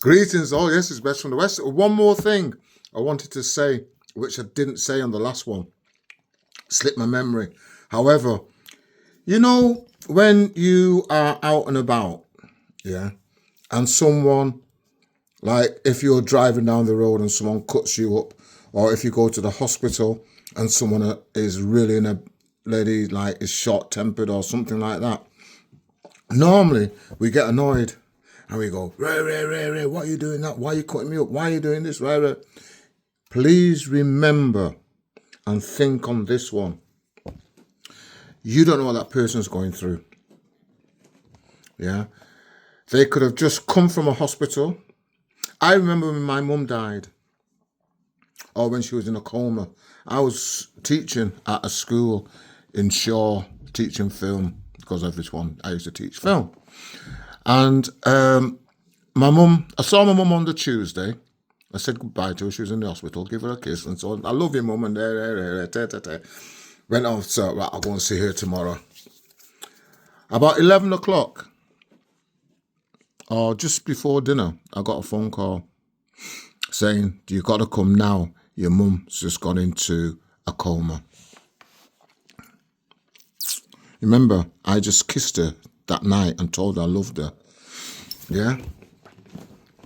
Greetings. Oh, yes, it's best from the West. One more thing I wanted to say, which I didn't say on the last one, slipped my memory. However, when you are out and about, yeah, and someone, like if you're driving down the road and someone cuts you up, or if you go to the hospital and someone is really in a lady, like is short tempered or something like that, normally we get annoyed and we go, Ray, Ray, Ray, Ray, why are you doing that? Why are you cutting me up? Why are you doing this? Ray, Ray. Please remember and think on this one. You don't know what that person's going through. Yeah. They could have just come from a hospital. I remember when my mum died, or when she was in a coma. I was teaching at a school in Shaw, teaching film, because of this one, I used to teach film. And I saw my mum on the Tuesday. I said goodbye to her. She was in the hospital. Give her a kiss and so on. I love you, mum. And went off. So right, I'll go and see her tomorrow. About 11 o'clock, or just before dinner, I got a phone call saying, "You got to come now. Your mum's just gone into a coma." Remember, I just kissed her that night and told her I loved her. Yeah?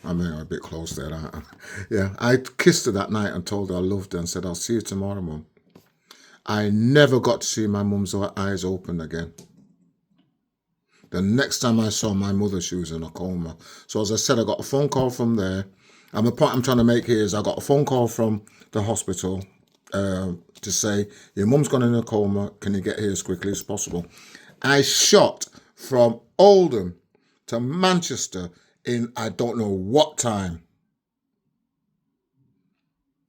I mean, I'm a bit close there, aren't I? Yeah, I kissed her that night and told her I loved her and said, "I'll see you tomorrow, mum." I never got to see my mum's eyes open again. The next time I saw my mother, she was in a coma. So as I said, I got a phone call from there. And the point I'm trying to make here is I got a phone call from the hospital to say, your mum's gone in a coma. Can you get here as quickly as possible? I shot from Oldham to Manchester in I don't know what time.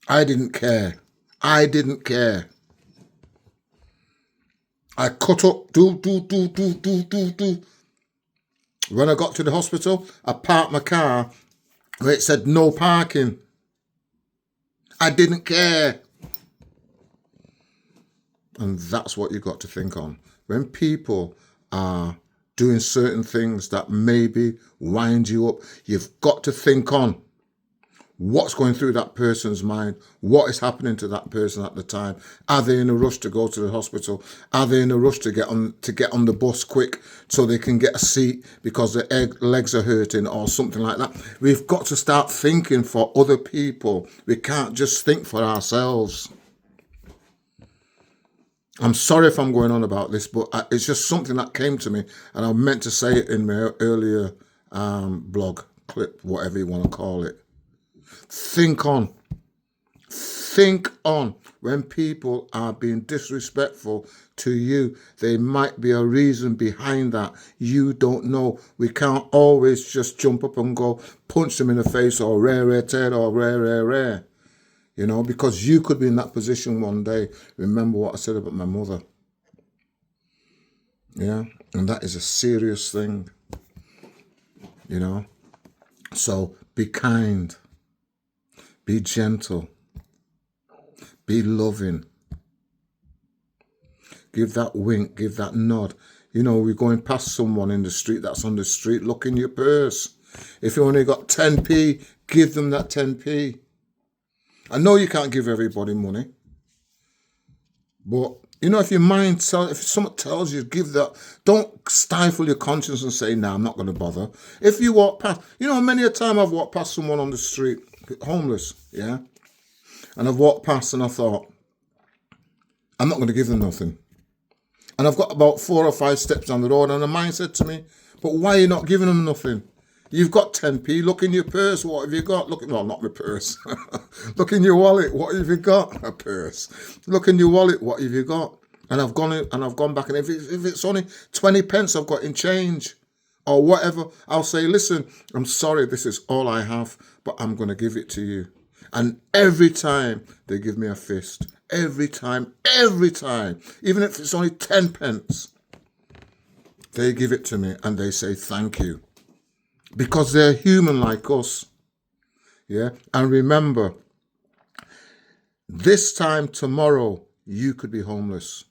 I didn't care. I didn't care. I cut up, do. When I got to the hospital, I parked my car where it said no parking. I didn't care. And that's what you got to think on. When people are doing certain things that maybe wind you up, you've got to think on what's going through that person's mind, what is happening to that person at the time. Are they in a rush to go to the hospital? Are they in a rush to get on the bus quick so they can get a seat because their legs are hurting or something like that? We've got to start thinking for other people. We can't just think for ourselves. I'm sorry if I'm going on about this, but it's just something that came to me, and I meant to say it in my earlier blog clip, whatever you want to call it. Think on. Think on. When people are being disrespectful to you, there might be a reason behind that. You don't know. We can't always just jump up and go punch them in the face or rare, ted or rare. Because you could be in that position one day. Remember what I said about my mother. Yeah, and that is a serious thing. So be kind, be gentle, be loving. Give that wink, give that nod. We're going past someone in the street that's on the street, look in your purse. If you only got 10p, give them that 10p. I know you can't give everybody money, but if someone tells you, give that. Don't stifle your conscience and say, "Nah, I'm not going to bother." If you walk past, many a time I've walked past someone on the street, homeless, yeah, and I've walked past and I thought, I'm not going to give them nothing. And I've got about 4 or 5 steps down the road, and the mind said to me, "But why are you not giving them nothing? You've got 10p. Look in your purse. What have you got? Not my purse. Look in your wallet. What have you got? A purse. Look in your wallet. What have you got?" And I've gone in, and I've gone back, and if it's only 20 pence I've got in change or whatever, I'll say, "Listen, I'm sorry, this is all I have, but I'm going to give it to you." And every time they give me a fist, every time, even if it's only 10 pence, they give it to me and they say thank you. Because they're human like us. Yeah. And remember, this time tomorrow, you could be homeless.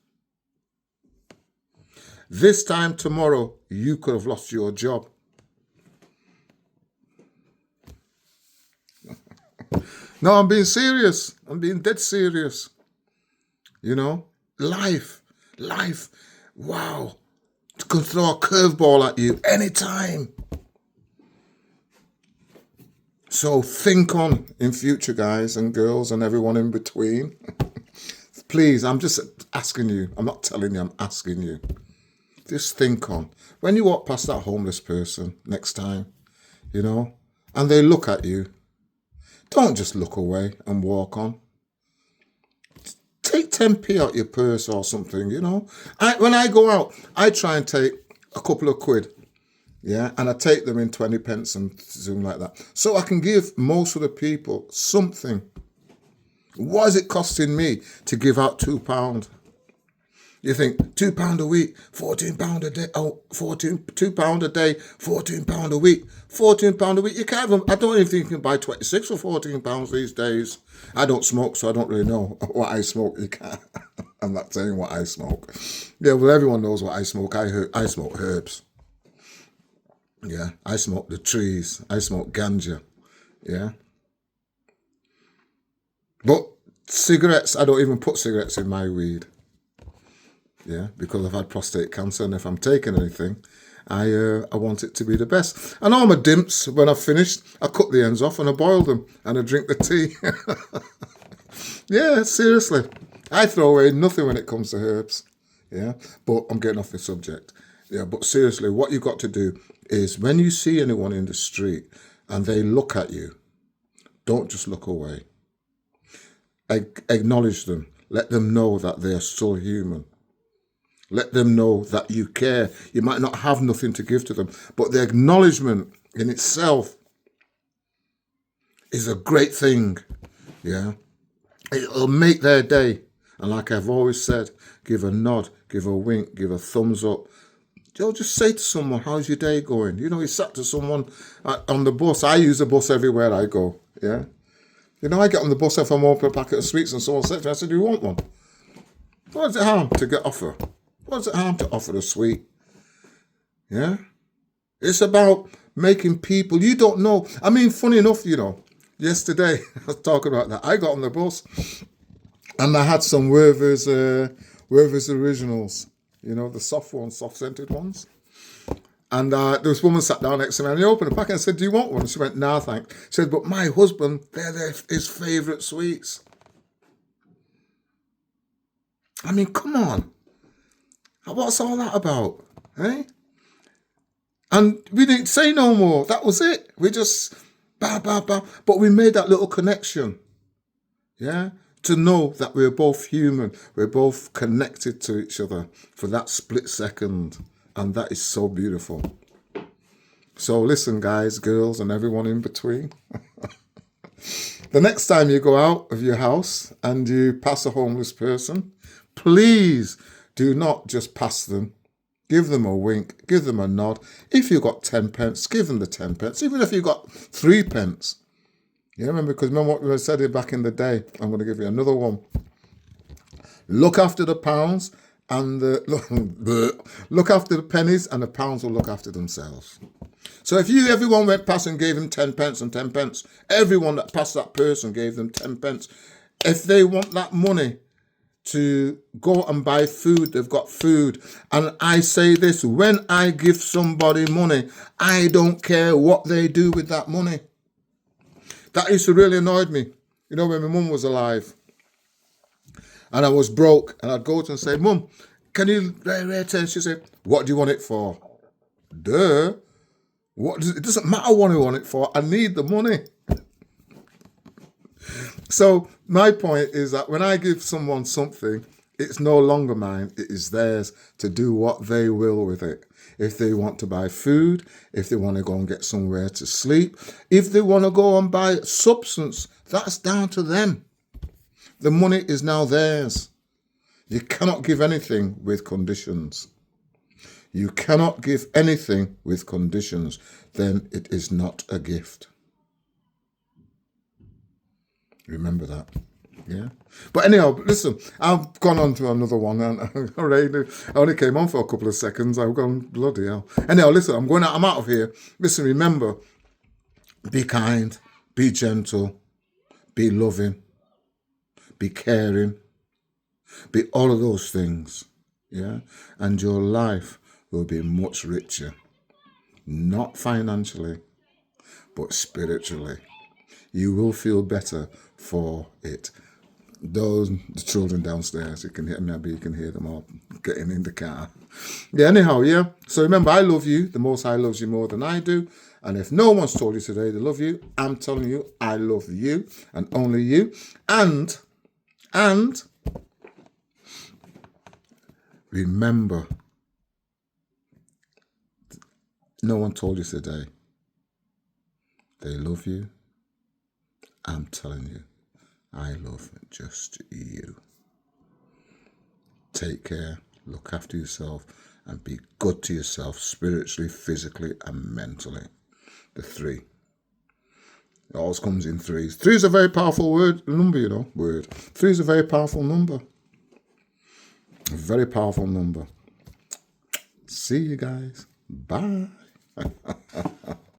This time tomorrow, you could have lost your job. No, I'm being serious. I'm being dead serious. You know, life. Wow. It can throw a curveball at you anytime. So think on in future, guys and girls and everyone in between. Please, I'm just asking you. I'm not telling you, I'm asking you. Just think on. When you walk past that homeless person next time, you know, and they look at you, don't just look away and walk on. Take 10p out your purse or something, you know. When I go out, I try and take a couple of quid, yeah, and I take them in 20 pence and something like that. So I can give most of the people something. What is it costing me to give out £2? You think £2 a week, £14 a day, £2 a day, £14 a week, £14 a week. You can't even, I don't even think you can buy 26 for £14 these days. I don't smoke, so I don't really know what I smoke. You can't. I'm not saying what I smoke. Yeah, well, everyone knows what I smoke. I smoke herbs. Yeah, I smoke the trees. I smoke ganja. Yeah. But cigarettes, I don't even put cigarettes in my weed. Yeah, because I've had prostate cancer, and if I'm taking anything, I want it to be the best. And all my dimps, when I've finished, I cut the ends off and I boil them and I drink the tea. Yeah, seriously. I throw away nothing when it comes to herbs. Yeah, but I'm getting off the subject. Yeah, but seriously, what you've got to do is when you see anyone in the street and they look at you, don't just look away. Acknowledge them. Let them know that they are still human. Let them know that you care. You might not have nothing to give to them, but the acknowledgement in itself is a great thing. Yeah. It'll make their day. And like I've always said, give a nod, give a wink, give a thumbs up. You'll just say to someone, how's your day going? You know, you sat to someone on the bus. I use the bus everywhere I go. Yeah. You know, I get on the bus if I'm opening a packet of sweets and someone said to me, I said, do you want one? What does it harm to get offer? What does it harm to offer a sweet? Yeah? It's about making people, you don't know. I mean, funny enough, you know, yesterday, I was talking about that. I got on the bus and I had some Werther's Originals, you know, the soft ones, soft-scented ones. And there was a woman sat down next to me and he opened a packet and said, do you want one? And she went, nah, thanks. She said, but my husband, they're his favourite sweets. I mean, come on. What's all that about? Eh? And we didn't say no more. That was it. We just, bah, bah, bah. But we made that little connection. Yeah? To know that we're both human. We're both connected to each other for that split second. And that is so beautiful. So listen, guys, girls, and everyone in between. The next time you go out of your house and you pass a homeless person, please do not just pass them. Give them a wink, give them a nod. If you've got 10 pence, give them the 10 pence. Even if you've got 3 pence. You remember, because remember what we said back in the day. I'm going to give you another one. Look after the pounds and look after the pennies, and the pounds will look after themselves. So if everyone went past and gave them 10 pence and 10 pence, everyone that passed that person gave them 10 pence. If they want that money to go and buy food, they've got food. And I say this, when I give somebody money, I don't care what they do with that money. That used to really annoy me. You know, when my mum was alive and I was broke, and I'd go to her and say, Mum, can you rate it? She'd say, what do you want it for? Duh. It doesn't matter what I want it for. I need the money. So my point is that when I give someone something, it's no longer mine. It is theirs to do what they will with it. If they want to buy food, if they want to go and get somewhere to sleep, if they want to go and buy substance, that's down to them. The money is now theirs. You cannot give anything with conditions. You cannot give anything with conditions. Then it is not a gift. Remember that. Yeah. But anyhow, listen, I've gone on to another one, and I only came on for a couple of seconds. I've gone bloody hell. Anyhow, listen, I'm out of here. Listen, remember, be kind, be gentle, be loving, be caring, be all of those things. Yeah. And your life will be much richer, not financially, but spiritually. You will feel better for it. Those the children downstairs, you can hear, maybe you can hear them all getting in the car. Yeah, anyhow, yeah. So remember, I love you. The Most High loves you more than I do. And if no one's told you today they love you, I'm telling you, I love you and only you. And remember, no one told you today they love you. I'm telling you, I love just you. Take care, look after yourself, and be good to yourself spiritually, physically, and mentally. The 3. It always comes in 3s. 3 is a very powerful number, you know. 3 is a very powerful number. A very powerful number. See you guys. Bye.